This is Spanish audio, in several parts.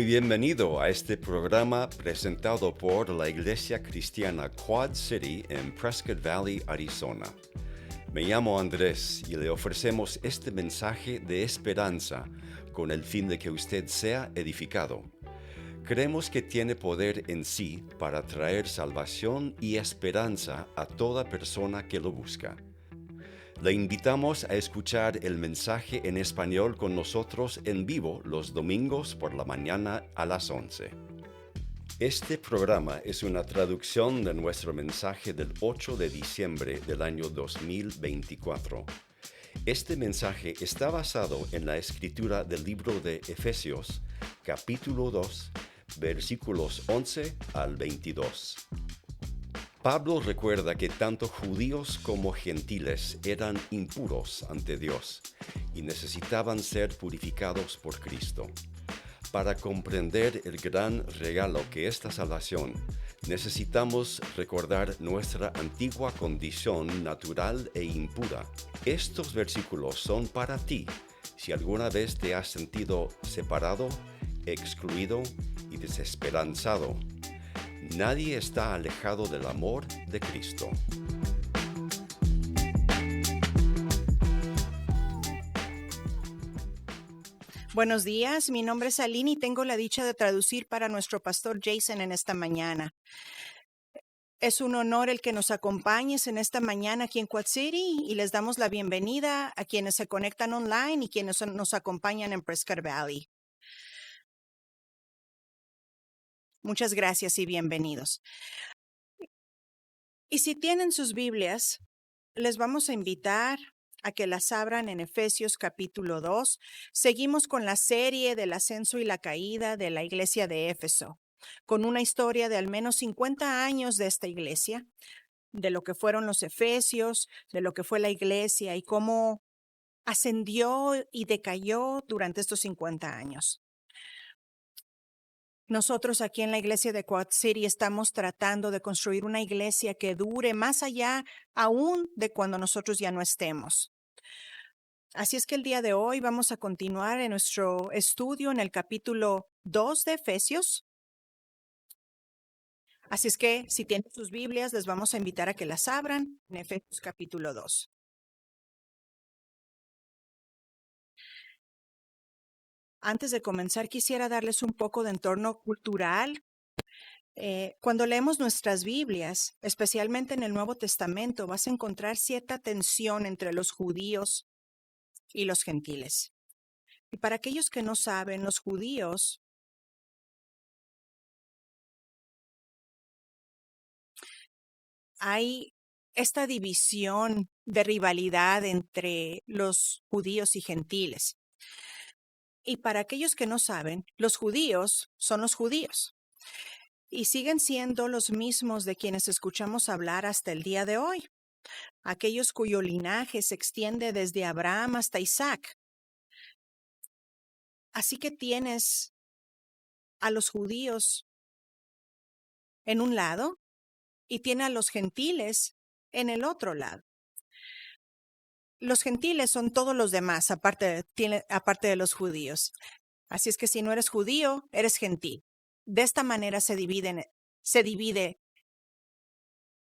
Muy bienvenido a este programa presentado por la Iglesia Cristiana Quad City en Prescott Valley, Arizona. Me llamo Andrés y le ofrecemos este mensaje de esperanza con el fin de que usted sea edificado. Creemos que tiene poder en sí para traer salvación y esperanza a toda persona que lo busca. Le invitamos a escuchar el mensaje en español con nosotros en vivo los domingos por la mañana a las 11. Este programa es una traducción de nuestro mensaje del 8 de diciembre del año 2024. Este mensaje está basado en la escritura del libro de Efesios, capítulo 2, versículos 11 al 22. Pablo recuerda que tanto judíos como gentiles eran impuros ante Dios y necesitaban ser purificados por Cristo. Para comprender el gran regalo que es la salvación, necesitamos recordar nuestra antigua condición natural e impura. Estos versículos son para ti si alguna vez te has sentido separado, excluido y desesperanzado. Nadie está alejado del amor de Cristo. Buenos días, mi nombre es Aline y tengo la dicha de traducir para nuestro pastor Jason en esta mañana. Es un honor el que nos acompañes en esta mañana aquí en Quad City y les damos la bienvenida a quienes se conectan online y quienes nos acompañan en Prescott Valley. Muchas gracias y bienvenidos. Y si tienen sus Biblias, les vamos a invitar a que las abran en Efesios capítulo 2. Seguimos con la serie del ascenso y la caída de la iglesia de Éfeso, con una historia de al menos 50 años de esta iglesia, de lo que fueron los Efesios, de lo que fue la iglesia y cómo ascendió y decayó durante estos 50 años. Nosotros aquí en la iglesia de Quad City estamos tratando de construir una iglesia que dure más allá aún de cuando nosotros ya no estemos. Así es que el día de hoy vamos a continuar en nuestro estudio en el capítulo 2 de Efesios. Así es que si tienen sus Biblias, les vamos a invitar a que las abran en Efesios capítulo 2. Antes de comenzar, quisiera darles un poco de entorno cultural. Cuando leemos nuestras Biblias, especialmente en el Nuevo Testamento, vas a encontrar cierta tensión entre los judíos y los gentiles. Y para aquellos que no saben, los judíos hay esta división de rivalidad entre los judíos y gentiles. Y para aquellos que no saben, los judíos son los judíos y siguen siendo los mismos de quienes escuchamos hablar hasta el día de hoy, aquellos cuyo linaje se extiende desde Abraham hasta Isaac. Así que tienes a los judíos en un lado y tiene a los gentiles en el otro lado. Los gentiles son todos los demás, aparte de los judíos. Así es que si no eres judío, eres gentil. De esta manera se divide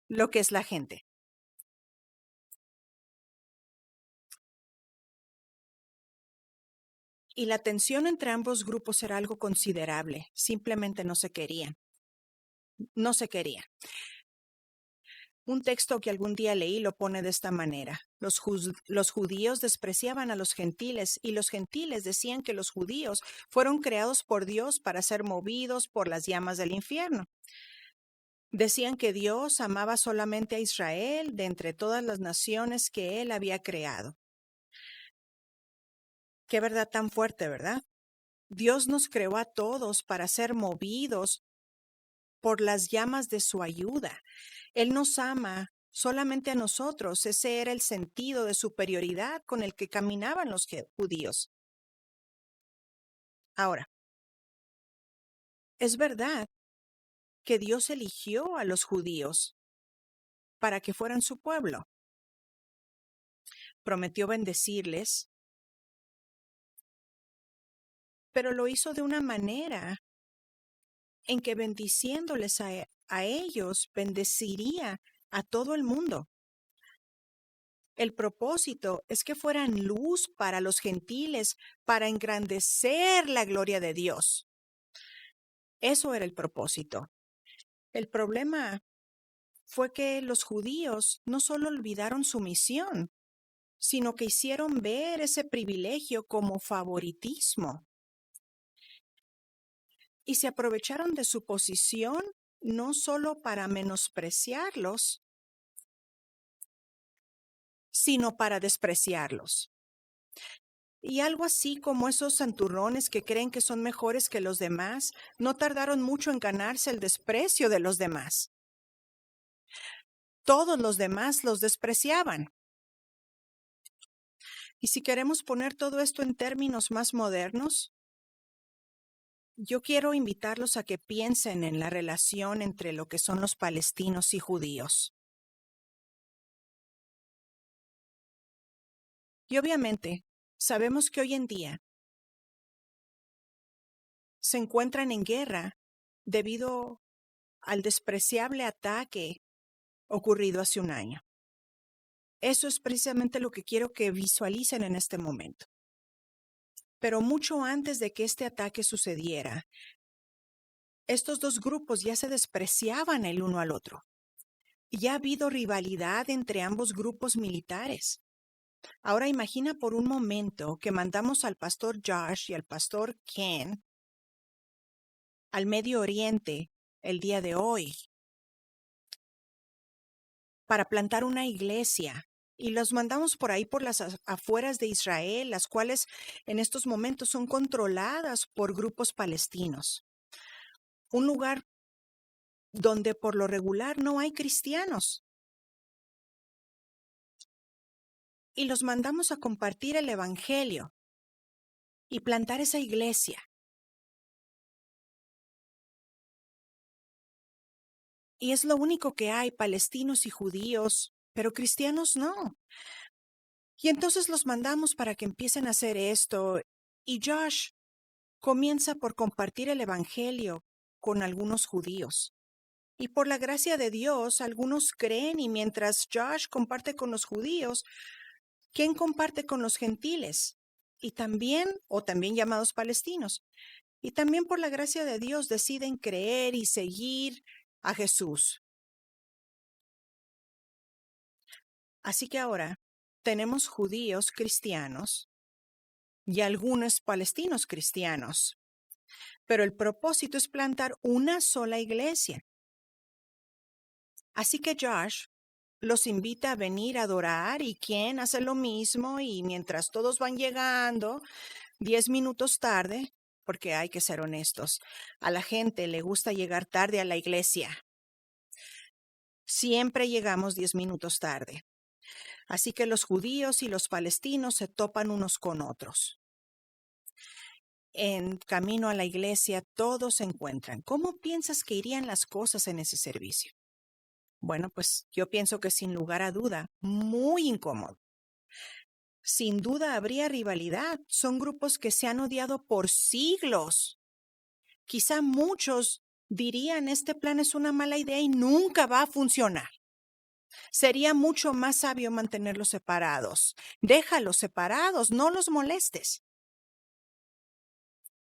lo que es la gente. Y la tensión entre ambos grupos era algo considerable. Simplemente no se querían. No se querían. Un texto que algún día leí lo pone de esta manera. Los judíos despreciaban a los gentiles y los gentiles decían que los judíos fueron creados por Dios para ser movidos por las llamas del infierno. Decían que Dios amaba solamente a Israel de entre todas las naciones que él había creado. Qué verdad tan fuerte, ¿verdad? Dios nos creó a todos para ser movidos por las llamas de su ayuda. Él nos ama solamente a nosotros. Ese era el sentido de superioridad con el que caminaban los judíos. Ahora, es verdad que Dios eligió a los judíos para que fueran su pueblo. Prometió bendecirles pero lo hizo de una manera en que bendiciéndoles a ellos, bendeciría a todo el mundo. El propósito es que fueran luz para los gentiles, para engrandecer la gloria de Dios. Eso era el propósito. El problema fue que los judíos no solo olvidaron su misión, sino que hicieron ver ese privilegio como favoritismo. Y se aprovecharon de su posición no solo para menospreciarlos, sino para despreciarlos. Y algo así como esos santurrones que creen que son mejores que los demás, no tardaron mucho en ganarse el desprecio de los demás. Todos los demás los despreciaban. Y si queremos poner todo esto en términos más modernos, yo quiero invitarlos a que piensen en la relación entre lo que son los palestinos y judíos. Y obviamente, sabemos que hoy en día se encuentran en guerra debido al despreciable ataque ocurrido hace un año. Eso es precisamente lo que quiero que visualicen en este momento. Pero mucho antes de que este ataque sucediera, estos dos grupos ya se despreciaban el uno al otro. Ya ha habido rivalidad entre ambos grupos militares. Ahora imagina por un momento que mandamos al pastor Josh y al pastor Ken al Medio Oriente el día de hoy para plantar una iglesia y los mandamos por ahí por las afueras de Israel, las cuales en estos momentos son controladas por grupos palestinos. Un lugar donde por lo regular no hay cristianos. Y los mandamos a compartir el evangelio y plantar esa iglesia. Y es lo único que hay, palestinos y judíos, pero cristianos no. Y entonces los mandamos para que empiecen a hacer esto. Y Josh comienza por compartir el evangelio con algunos judíos. Y por la gracia de Dios, algunos creen y mientras Josh comparte con los judíos, ¿quién comparte con los gentiles? Y también, o también llamados palestinos. Y también por la gracia de Dios deciden creer y seguir a Jesús. Así que ahora tenemos judíos cristianos y algunos palestinos cristianos. Pero el propósito es plantar una sola iglesia. Así que Josh los invita a venir a adorar y quien hace lo mismo y mientras todos van llegando, 10 minutos tarde, porque hay que ser honestos, a la gente le gusta llegar tarde a la iglesia. Siempre llegamos 10 minutos tarde. Así que los judíos y los palestinos se topan unos con otros. En camino a la iglesia, todos se encuentran. ¿Cómo piensas que irían las cosas en ese servicio? Bueno, pues yo pienso que sin lugar a duda, muy incómodo. Sin duda habría rivalidad. Son grupos que se han odiado por siglos. Quizá muchos dirían, este plan es una mala idea y nunca va a funcionar. Sería mucho más sabio mantenerlos separados. Déjalos separados, no los molestes.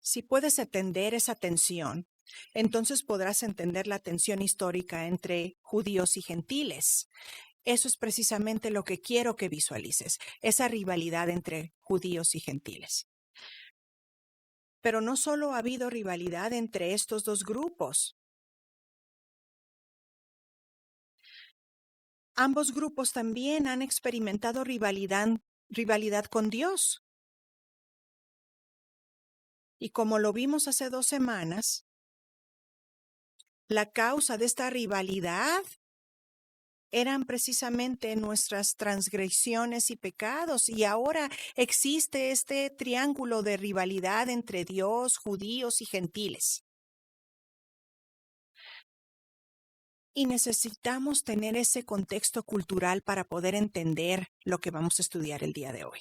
Si puedes entender esa tensión, entonces podrás entender la tensión histórica entre judíos y gentiles. Eso es precisamente lo que quiero que visualices, esa rivalidad entre judíos y gentiles. Pero no solo ha habido rivalidad entre estos dos grupos. Ambos grupos también han experimentado rivalidad con Dios. Y como lo vimos hace 2 semanas, la causa de esta rivalidad eran precisamente nuestras transgresiones y pecados. Y ahora existe este triángulo de rivalidad entre Dios, judíos y gentiles. Y necesitamos tener ese contexto cultural para poder entender lo que vamos a estudiar el día de hoy.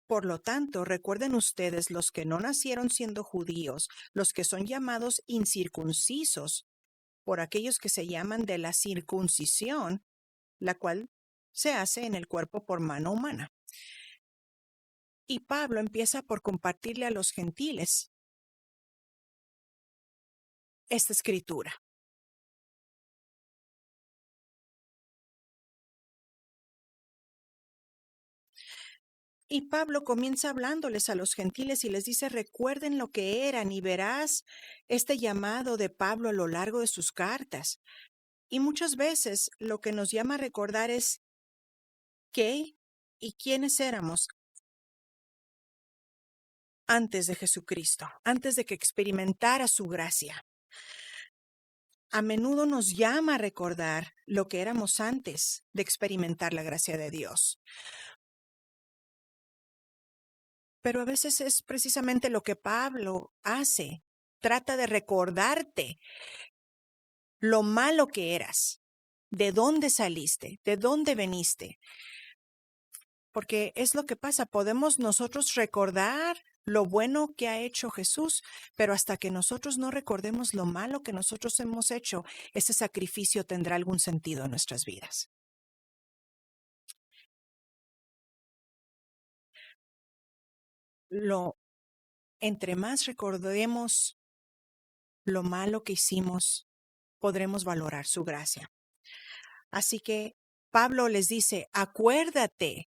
Por lo tanto, recuerden ustedes los que no nacieron siendo judíos, los que son llamados incircuncisos, por aquellos que se llaman de la circuncisión, la cual se hace en el cuerpo por mano humana. Y Pablo empieza por compartirle a los gentiles esta escritura. Y Pablo comienza hablándoles a los gentiles y les dice, recuerden lo que eran, y verás este llamado de Pablo a lo largo de sus cartas. Y muchas veces lo que nos llama a recordar es qué y quiénes éramos antes de Jesucristo, antes de que experimentara su gracia. A menudo nos llama a recordar lo que éramos antes de experimentar la gracia de Dios. Pero a veces es precisamente lo que Pablo hace. Trata de recordarte lo malo que eras, de dónde saliste, de dónde veniste. Porque es lo que pasa, podemos nosotros recordar lo bueno que ha hecho Jesús, pero hasta que nosotros no recordemos lo malo que nosotros hemos hecho, ese sacrificio tendrá algún sentido en nuestras vidas. Entre más recordemos lo malo que hicimos, podremos valorar su gracia. Así que Pablo les dice, acuérdate,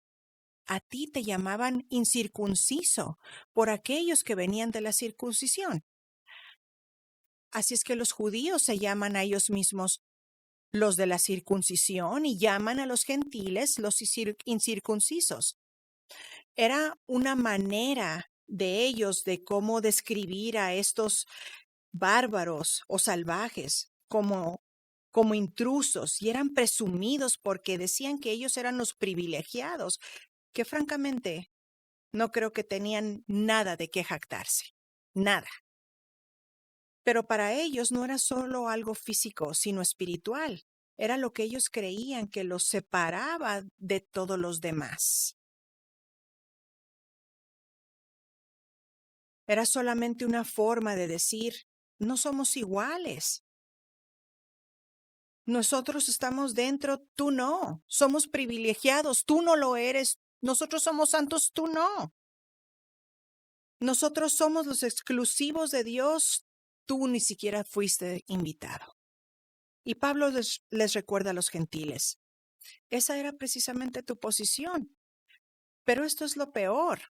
a ti te llamaban incircunciso por aquellos que venían de la circuncisión. Así es que los judíos se llaman a ellos mismos los de la circuncisión y llaman a los gentiles los incircuncisos. Era una manera de ellos de cómo describir a estos bárbaros o salvajes como intrusos, y eran presumidos porque decían que ellos eran los privilegiados, que francamente no creo que tenían nada de qué jactarse, nada. Pero para ellos no era solo algo físico, sino espiritual. Era lo que ellos creían que los separaba de todos los demás. Era solamente una forma de decir, no somos iguales. Nosotros estamos dentro, tú no. Somos privilegiados, tú no lo eres. Nosotros somos santos, tú no. Nosotros somos los exclusivos de Dios, tú ni siquiera fuiste invitado. Y Pablo les recuerda a los gentiles, esa era precisamente tu posición. Pero esto es lo peor.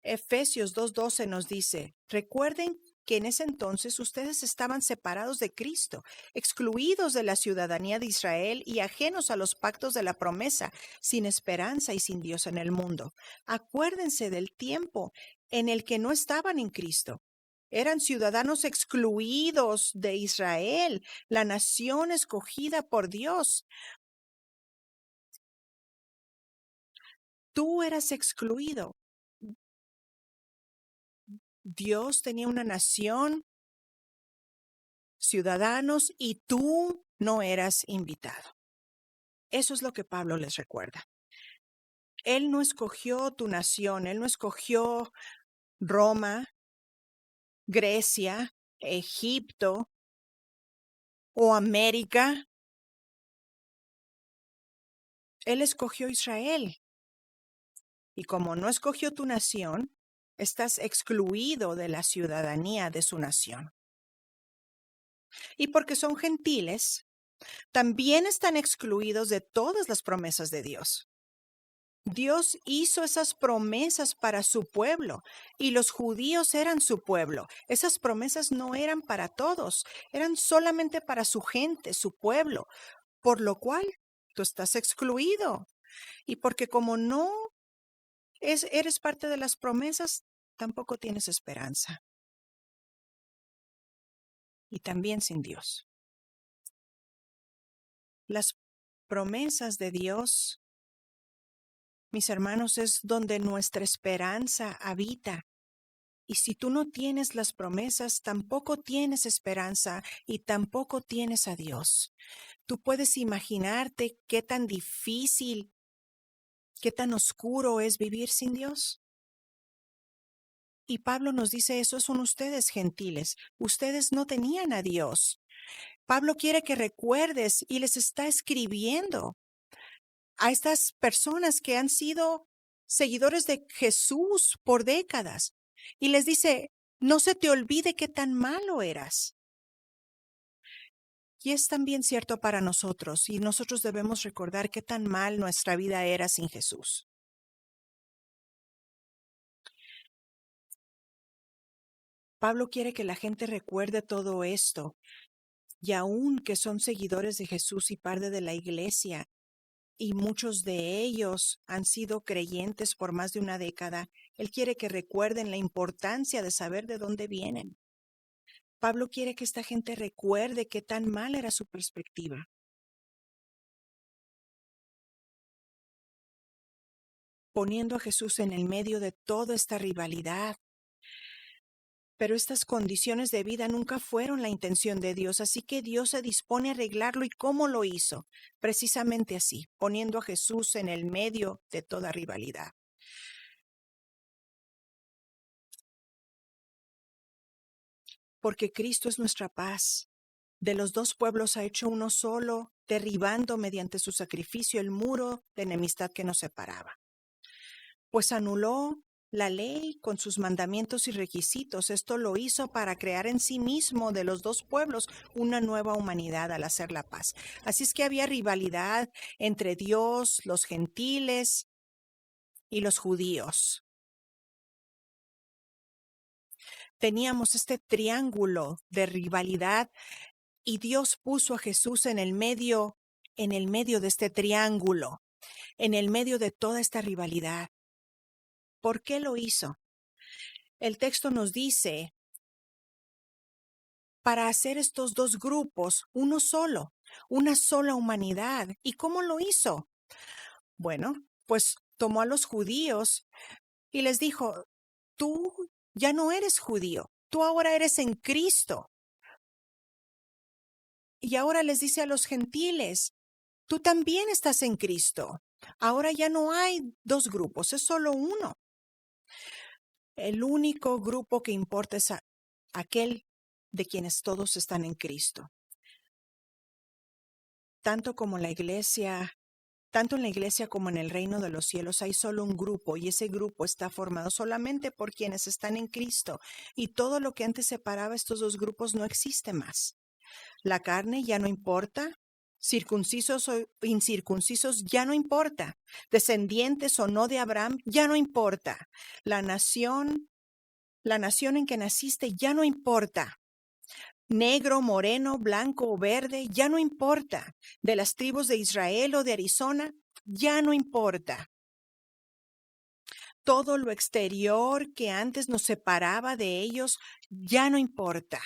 Efesios 2:12 nos dice, recuerden que en ese entonces ustedes estaban separados de Cristo, excluidos de la ciudadanía de Israel y ajenos a los pactos de la promesa, sin esperanza y sin Dios en el mundo. Acuérdense del tiempo en el que no estaban en Cristo. Eran ciudadanos excluidos de Israel, la nación escogida por Dios. Tú eras excluido. Dios tenía una nación, ciudadanos, y tú no eras invitado. Eso es lo que Pablo les recuerda. Él no escogió tu nación, él no escogió Roma, Grecia, Egipto o América. Él escogió Israel. Y como no escogió tu nación, estás excluido de la ciudadanía de su nación. Y porque son gentiles, también están excluidos de todas las promesas de Dios. Dios hizo esas promesas para su pueblo y los judíos eran su pueblo. Esas promesas no eran para todos, eran solamente para su gente, su pueblo, por lo cual tú estás excluido. Y porque como no eres parte de las promesas, tampoco tienes esperanza. Y también sin Dios. Las promesas de Dios, mis hermanos, es donde nuestra esperanza habita. Y si tú no tienes las promesas, tampoco tienes esperanza y tampoco tienes a Dios. Tú puedes imaginarte qué tan difícil ¿Qué tan oscuro es vivir sin Dios? Y Pablo nos dice, esos son ustedes gentiles. Ustedes no tenían a Dios. Pablo quiere que recuerdes y les está escribiendo a estas personas que han sido seguidores de Jesús por décadas. Y les dice, no se te olvide qué tan malo eras. Y es también cierto para nosotros, y nosotros debemos recordar qué tan mal nuestra vida era sin Jesús. Pablo quiere que la gente recuerde todo esto, y aun que son seguidores de Jesús y parte de la iglesia, y muchos de ellos han sido creyentes por más de una década, él quiere que recuerden la importancia de saber de dónde vienen. Pablo quiere que esta gente recuerde qué tan mal era su perspectiva. Poniendo a Jesús en el medio de toda esta rivalidad. Pero estas condiciones de vida nunca fueron la intención de Dios, así que Dios se dispone a arreglarlo. ¿Y cómo lo hizo? Precisamente así, poniendo a Jesús en el medio de toda rivalidad. Porque Cristo es nuestra paz. De los dos pueblos ha hecho uno solo, derribando mediante su sacrificio el muro de enemistad que nos separaba. Pues anuló la ley con sus mandamientos y requisitos. Esto lo hizo para crear en sí mismo de los dos pueblos una nueva humanidad al hacer la paz. Así es que había rivalidad entre Dios, los gentiles y los judíos. Teníamos este triángulo de rivalidad y Dios puso a Jesús en el medio de este triángulo, en el medio de toda esta rivalidad. ¿Por qué lo hizo? El texto nos dice, para hacer estos dos grupos uno solo, una sola humanidad. ¿Y cómo lo hizo? Bueno, pues tomó a los judíos y les dijo, tú ya no eres judío, tú ahora eres en Cristo. Y ahora les dice a los gentiles, tú también estás en Cristo. Ahora ya no hay dos grupos, es solo uno. El único grupo que importa es aquel de quienes todos están en Cristo. Tanto en la iglesia como en el reino de los cielos hay solo un grupo, y ese grupo está formado solamente por quienes están en Cristo. Y todo lo que antes separaba estos dos grupos no existe más. La carne ya no importa, circuncisos o incircuncisos ya no importa, descendientes o no de Abraham ya no importa, la nación en que naciste ya no importa. Negro, moreno, blanco o verde, ya no importa. De las tribus de Israel o de Arizona, ya no importa. Todo lo exterior que antes nos separaba de ellos, ya no importa.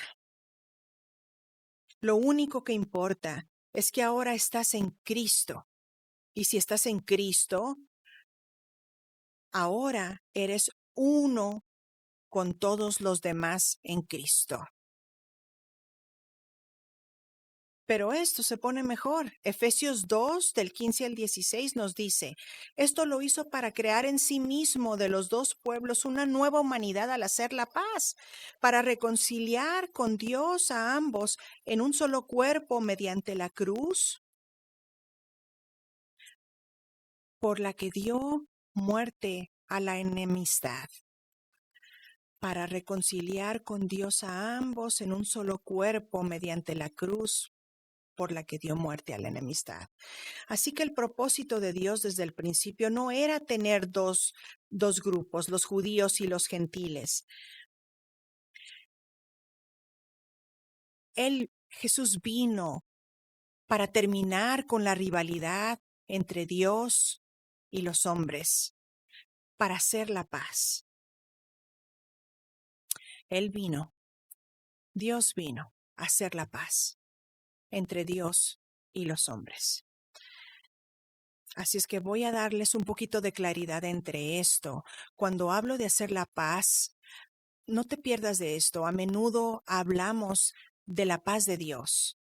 Lo único que importa es que ahora estás en Cristo. Y si estás en Cristo, ahora eres uno con todos los demás en Cristo. Pero esto se pone mejor. Efesios 2, del 15 al 16 nos dice, esto lo hizo para crear en sí mismo de los dos pueblos una nueva humanidad al hacer la paz, para reconciliar con Dios a ambos en un solo cuerpo mediante la cruz, por la que dio muerte a la enemistad. Para reconciliar con Dios a ambos en un solo cuerpo mediante la cruz, por la que dio muerte a la enemistad. Así que el propósito de Dios desde el principio no era tener dos grupos, los judíos y los gentiles. Jesús vino para terminar con la rivalidad entre Dios y los hombres, para hacer la paz. Dios vino a hacer la paz entre Dios y los hombres. Así es que voy a darles un poquito de claridad entre esto. Cuando hablo de hacer la paz, no te pierdas de esto. A menudo hablamos de la paz de Dios.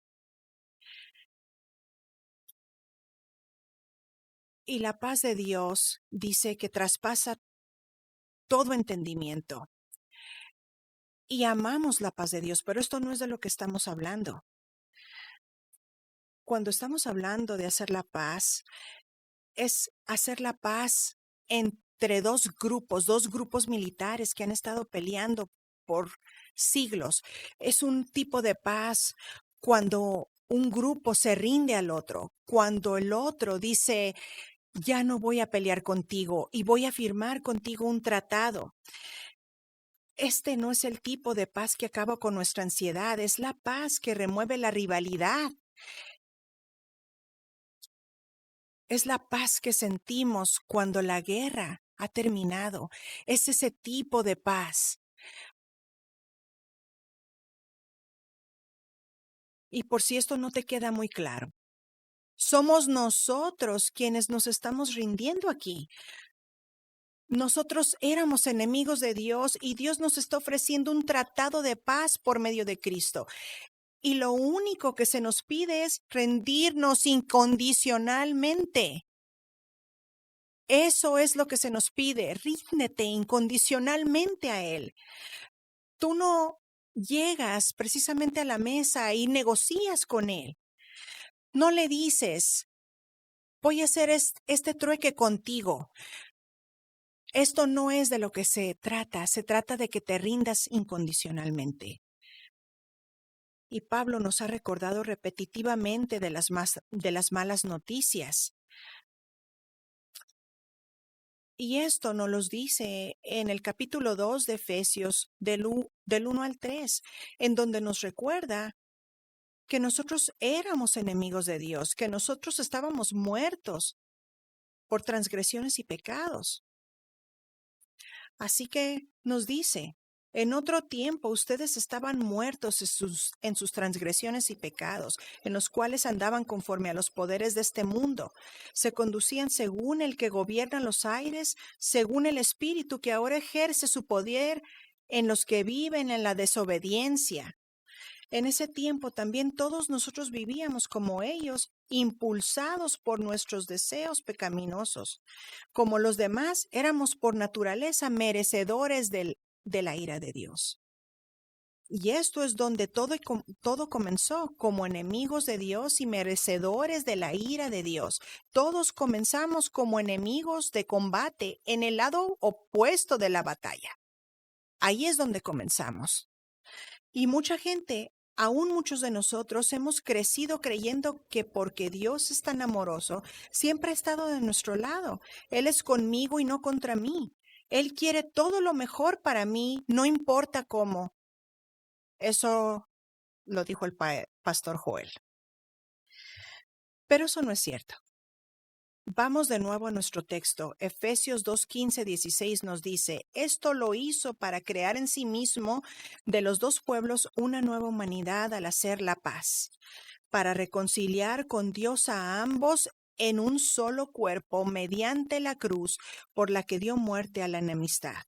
Y la paz de Dios dice que traspasa todo entendimiento. Y amamos la paz de Dios, pero esto no es de lo que estamos hablando. Cuando estamos hablando de hacer la paz, es hacer la paz entre dos grupos militares que han estado peleando por siglos. Es un tipo de paz cuando un grupo se rinde al otro, cuando el otro dice, ya no voy a pelear contigo y voy a firmar contigo un tratado. Este no es el tipo de paz que acaba con nuestra ansiedad, es la paz que remueve la rivalidad. Es la paz que sentimos cuando la guerra ha terminado. Es ese tipo de paz. Y por si esto no te queda muy claro, somos nosotros quienes nos estamos rindiendo aquí. Nosotros éramos enemigos de Dios y Dios nos está ofreciendo un tratado de paz por medio de Cristo. Y lo único que se nos pide es rendirnos incondicionalmente. Eso es lo que se nos pide. Ríndete incondicionalmente a Él. Tú no llegas precisamente a la mesa y negocias con Él. No le dices, voy a hacer este trueque contigo. Esto no es de lo que se trata de que te rindas incondicionalmente. Y Pablo nos ha recordado repetitivamente de las malas noticias. Y esto nos los dice en el capítulo 2 de Efesios, del 1 al 3, en donde nos recuerda que nosotros éramos enemigos de Dios, que nosotros estábamos muertos por transgresiones y pecados. Así que nos dice, en otro tiempo ustedes estaban muertos en sus transgresiones y pecados, en los cuales andaban conforme a los poderes de este mundo. Se conducían según el que gobierna los aires, según el espíritu que ahora ejerce su poder en los que viven en la desobediencia. En ese tiempo también todos nosotros vivíamos como ellos, impulsados por nuestros deseos pecaminosos. Como los demás, éramos por naturaleza merecedores de la ira de Dios. Y esto es donde todo comenzó, como enemigos de Dios y merecedores de la ira de Dios. Todos comenzamos como enemigos de combate en el lado opuesto de la batalla. Ahí es donde comenzamos. Y mucha gente, aún muchos de nosotros, hemos crecido creyendo que porque Dios es tan amoroso, siempre ha estado de nuestro lado. Él es conmigo y no contra mí. Él quiere todo lo mejor para mí, no importa cómo. Eso lo dijo el pastor Joel. Pero eso no es cierto. Vamos de nuevo a nuestro texto. Efesios 2:15-16 nos dice, esto lo hizo para crear en sí mismo de los dos pueblos una nueva humanidad al hacer la paz, para reconciliar con Dios a ambos en un solo cuerpo mediante la cruz por la que dio muerte a la enemistad.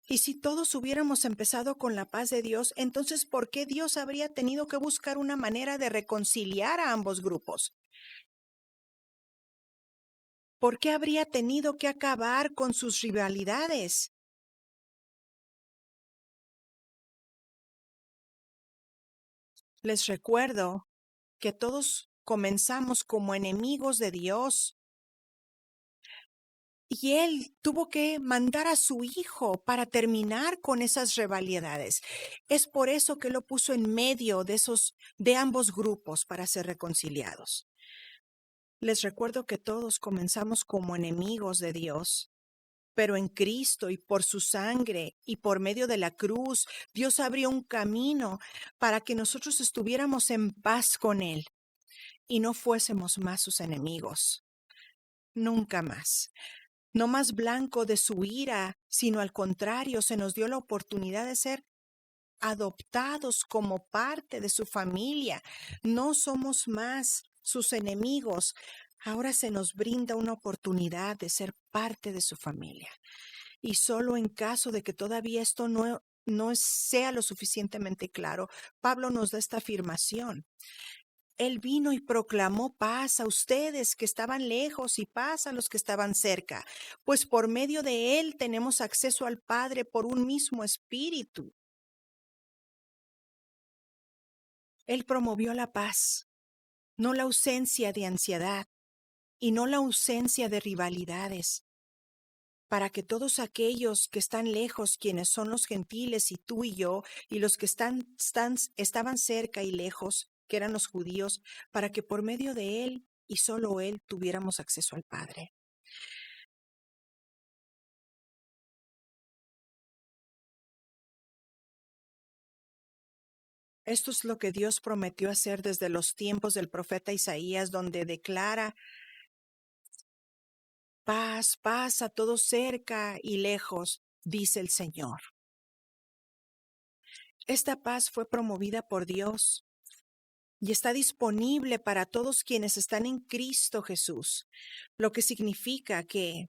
Y si todos hubiéramos empezado con la paz de Dios, entonces ¿por qué Dios habría tenido que buscar una manera de reconciliar a ambos grupos? ¿Por qué habría tenido que acabar con sus rivalidades? Les recuerdo que todos comenzamos como enemigos de Dios. Y Él tuvo que mandar a su Hijo para terminar con esas rivalidades. Es por eso que lo puso en medio de ambos grupos para ser reconciliados. Les recuerdo que todos comenzamos como enemigos de Dios. Pero en Cristo y por su sangre y por medio de la cruz, Dios abrió un camino para que nosotros estuviéramos en paz con Él y no fuésemos más sus enemigos. Nunca más. No más blanco de su ira, sino al contrario, se nos dio la oportunidad de ser adoptados como parte de su familia. No somos más sus enemigos. Ahora se nos brinda una oportunidad de ser parte de su familia. Y solo en caso de que todavía esto no sea lo suficientemente claro, Pablo nos da esta afirmación. Él vino y proclamó paz a ustedes que estaban lejos y paz a los que estaban cerca, pues por medio de Él tenemos acceso al Padre por un mismo espíritu. Él promovió la paz, no la ausencia de ansiedad y no la ausencia de rivalidades, para que todos aquellos que están lejos, quienes son los gentiles y tú y yo, y los que estaban cerca y lejos, que eran los judíos, para que por medio de Él y solo Él tuviéramos acceso al Padre. Esto es lo que Dios prometió hacer desde los tiempos del profeta Isaías, donde declara paz, paz a todos cerca y lejos, dice el Señor. Esta paz fue promovida por Dios y está disponible para todos quienes están en Cristo Jesús, lo que significa que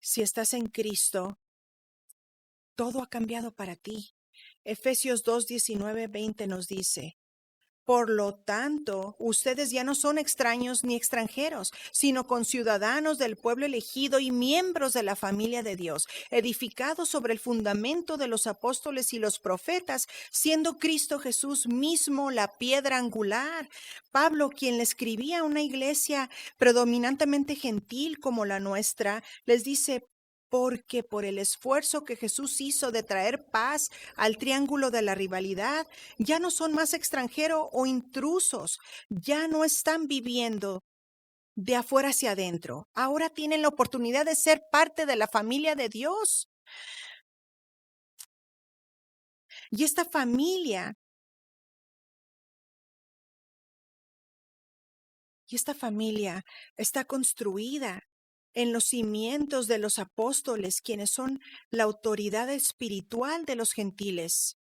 si estás en Cristo, todo ha cambiado para ti. Efesios 2, 19, 20 nos dice: por lo tanto, ustedes ya no son extraños ni extranjeros, sino conciudadanos del pueblo elegido y miembros de la familia de Dios, edificados sobre el fundamento de los apóstoles y los profetas, siendo Cristo Jesús mismo la piedra angular. Pablo, quien le escribía a una iglesia predominantemente gentil como la nuestra, les dice: porque por el esfuerzo que Jesús hizo de traer paz al triángulo de la rivalidad, ya no son más extranjeros o intrusos, ya no están viviendo de afuera hacia adentro. Ahora tienen la oportunidad de ser parte de la familia de Dios. Y esta familia está construida en los cimientos de los apóstoles, quienes son la autoridad espiritual de los gentiles,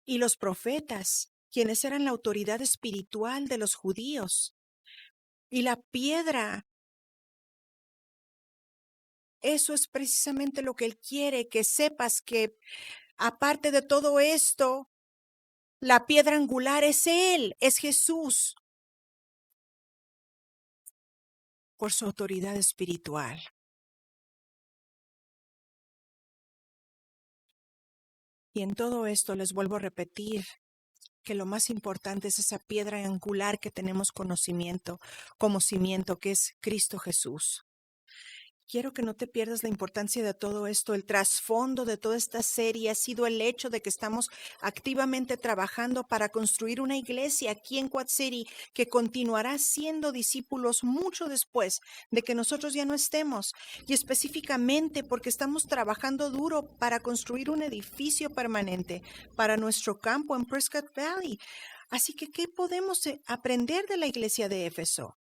y los profetas, quienes eran la autoridad espiritual de los judíos. Y la piedra, eso es precisamente lo que Él quiere, que sepas que aparte de todo esto, la piedra angular es Él, es Jesús, por su autoridad espiritual. Y en todo esto les vuelvo a repetir que lo más importante es esa piedra angular que tenemos conocimiento, como cimiento, que es Cristo Jesús. Quiero que no te pierdas la importancia de todo esto. El trasfondo de toda esta serie ha sido el hecho de que estamos activamente trabajando para construir una iglesia aquí en Quad City que continuará siendo discípulos mucho después de que nosotros ya no estemos. Y específicamente porque estamos trabajando duro para construir un edificio permanente para nuestro campo en Prescott Valley. Así que, ¿qué podemos aprender de la iglesia de Éfeso?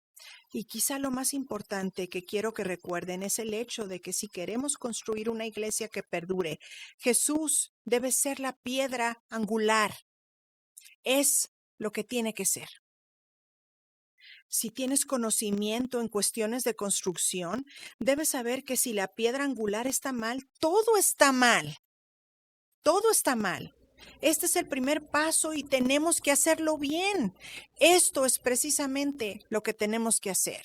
Y quizá lo más importante que quiero que recuerden es el hecho de que si queremos construir una iglesia que perdure, Jesús debe ser la piedra angular. Es lo que tiene que ser. Si tienes conocimiento en cuestiones de construcción, debes saber que si la piedra angular está mal, todo está mal. Todo está mal. Este es el primer paso y tenemos que hacerlo bien. Esto es precisamente lo que tenemos que hacer.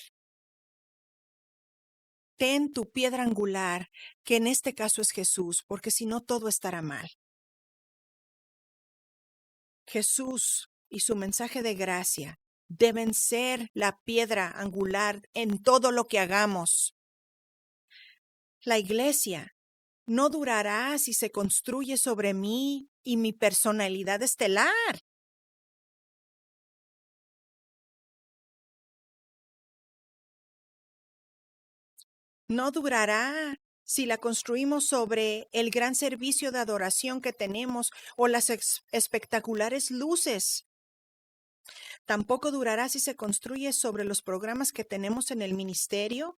Ten tu piedra angular, que en este caso es Jesús, porque si no todo estará mal. Jesús y su mensaje de gracia deben ser la piedra angular en todo lo que hagamos. La iglesia no durará si se construye sobre mí y mi personalidad estelar. No durará si la construimos sobre el gran servicio de adoración que tenemos o las espectaculares luces. Tampoco durará si se construye sobre los programas que tenemos en el ministerio.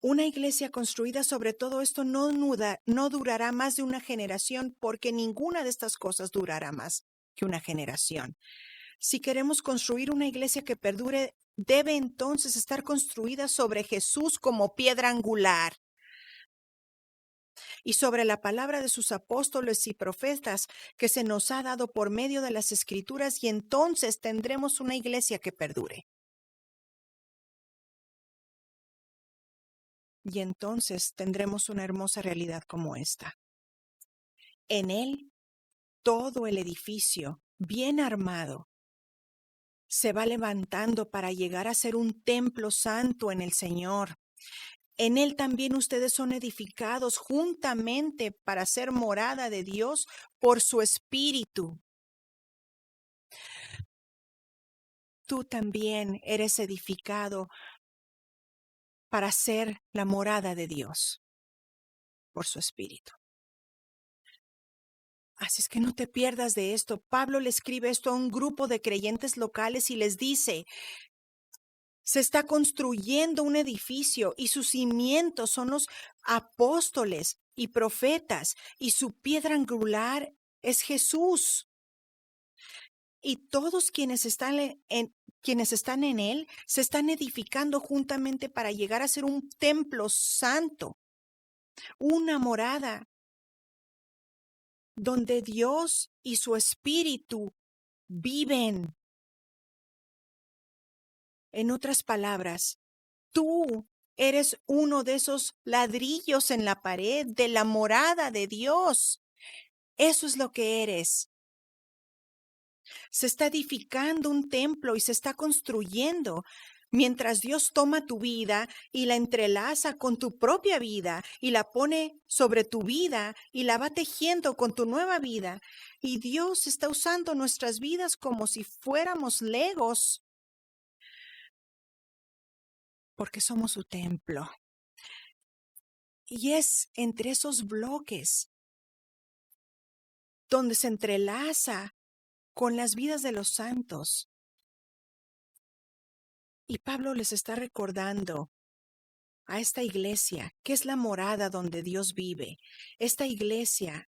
Una iglesia construida sobre todo esto no durará más de una generación, porque ninguna de estas cosas durará más que una generación. Si queremos construir una iglesia que perdure, debe entonces estar construida sobre Jesús como piedra angular. y sobre la palabra de sus apóstoles y profetas que se nos ha dado por medio de las Escrituras, y entonces tendremos una iglesia que perdure. Y entonces tendremos una hermosa realidad como esta. En él, todo el edificio, bien armado, se va levantando para llegar a ser un templo santo en el Señor. En él también ustedes son edificados juntamente para ser morada de Dios por su Espíritu. Tú también eres edificado para ser la morada de Dios por su Espíritu. Así es que no te pierdas de esto. Pablo le escribe esto a un grupo de creyentes locales y les dice: se está construyendo un edificio y sus cimientos son los apóstoles y profetas, y su piedra angular es Jesús. Y todos quienes están en él se están edificando juntamente para llegar a ser un templo santo, una morada donde Dios y su Espíritu viven. En otras palabras, tú eres uno de esos ladrillos en la pared de la morada de Dios. Eso es lo que eres. Se está edificando un templo y se está construyendo. Mientras Dios toma tu vida y la entrelaza con tu propia vida y la pone sobre tu vida y la va tejiendo con tu nueva vida. Y Dios está usando nuestras vidas como si fuéramos legos, porque somos su templo. Y es entre esos bloques donde se entrelaza con las vidas de los santos. Y Pablo les está recordando a esta iglesia, que es la morada donde Dios vive. Esta iglesia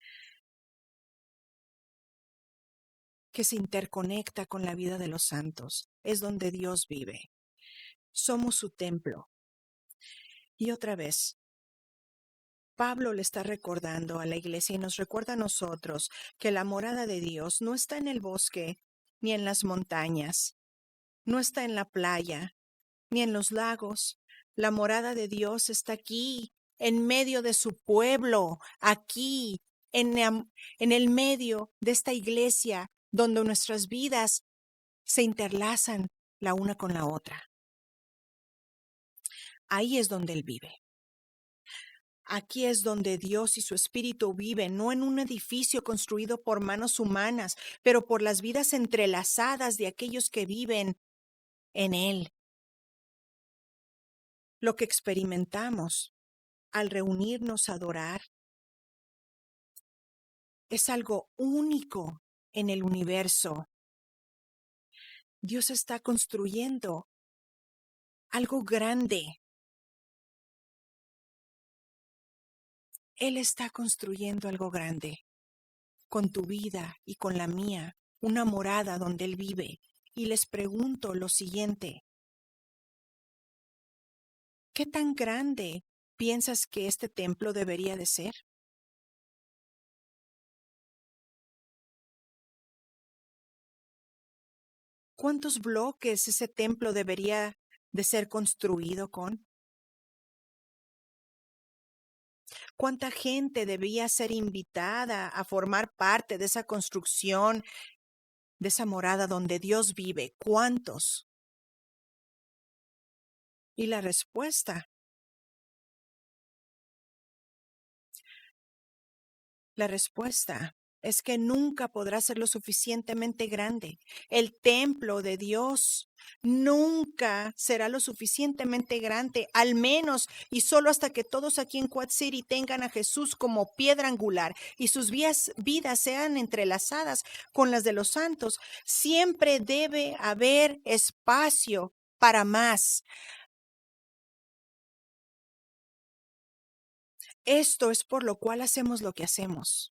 que se interconecta con la vida de los santos, es donde Dios vive. Somos su templo. Y otra vez, Pablo le está recordando a la iglesia y nos recuerda a nosotros que la morada de Dios no está en el bosque ni en las montañas, no está en la playa ni en los lagos. La morada de Dios está aquí, en medio de su pueblo, aquí, en el medio de esta iglesia, donde nuestras vidas se interlazan la una con la otra. Ahí es donde Él vive. Aquí es donde Dios y su Espíritu viven, no en un edificio construido por manos humanas, pero por las vidas entrelazadas de aquellos que viven en Él. Lo que experimentamos al reunirnos a adorar es algo único en el universo. Dios está construyendo algo grande. Él está construyendo algo grande con tu vida y con la mía, una morada donde Él vive. Y les pregunto lo siguiente: ¿qué tan grande piensas que este templo debería de ser? ¿Cuántos bloques ese templo debería de ser construido con? ¿Cuánta gente debía ser invitada a formar parte de esa construcción, de esa morada donde Dios vive? ¿Cuántos? Y la respuesta es que nunca podrá ser lo suficientemente grande. El templo de Dios nunca será lo suficientemente grande, al menos y solo hasta que todos aquí en Quad City tengan a Jesús como piedra angular y sus vidas sean entrelazadas con las de los santos. Siempre debe haber espacio para más. Esto es por lo cual hacemos lo que hacemos.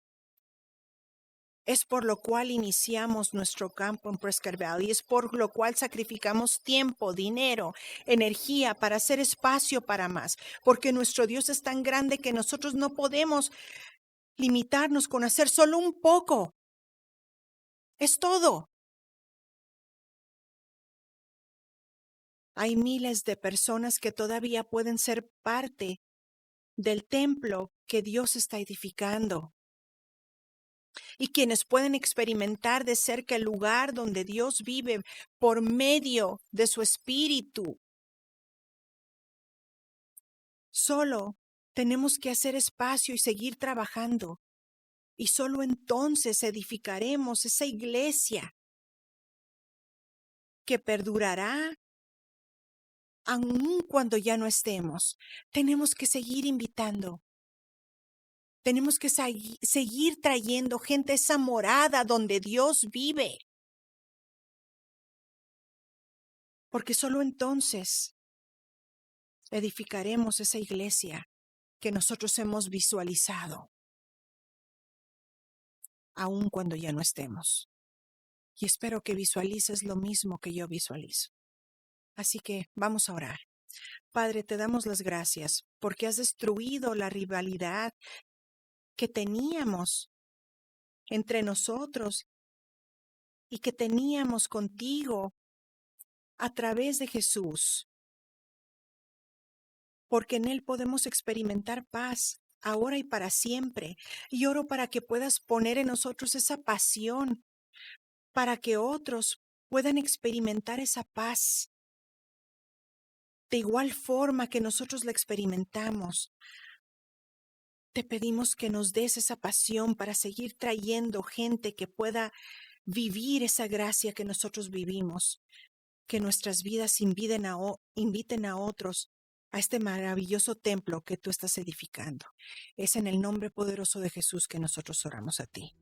Es por lo cual iniciamos nuestro campo en Prescott Valley. Es por lo cual sacrificamos tiempo, dinero, energía para hacer espacio para más. Porque nuestro Dios es tan grande que nosotros no podemos limitarnos con hacer solo un poco. Es todo. Hay miles de personas que todavía pueden ser parte del templo que Dios está edificando. Y quienes pueden experimentar de cerca el lugar donde Dios vive por medio de su espíritu. Solo tenemos que hacer espacio y seguir trabajando. Y solo entonces edificaremos esa iglesia que perdurará aun cuando ya no estemos. Tenemos que seguir invitando. Tenemos que seguir trayendo gente a esa morada donde Dios vive. Porque solo entonces edificaremos esa iglesia que nosotros hemos visualizado, aun cuando ya no estemos. Y espero que visualices lo mismo que yo visualizo. Así que vamos a orar. Padre, te damos las gracias porque has destruido la rivalidad que teníamos entre nosotros y que teníamos contigo a través de Jesús. Porque en Él podemos experimentar paz ahora y para siempre. Y oro para que puedas poner en nosotros esa pasión, para que otros puedan experimentar esa paz de igual forma que nosotros la experimentamos. Te pedimos que nos des esa pasión para seguir trayendo gente que pueda vivir esa gracia que nosotros vivimos, que nuestras vidas inviten a otros a este maravilloso templo que tú estás edificando. Es en el nombre poderoso de Jesús que nosotros oramos a ti.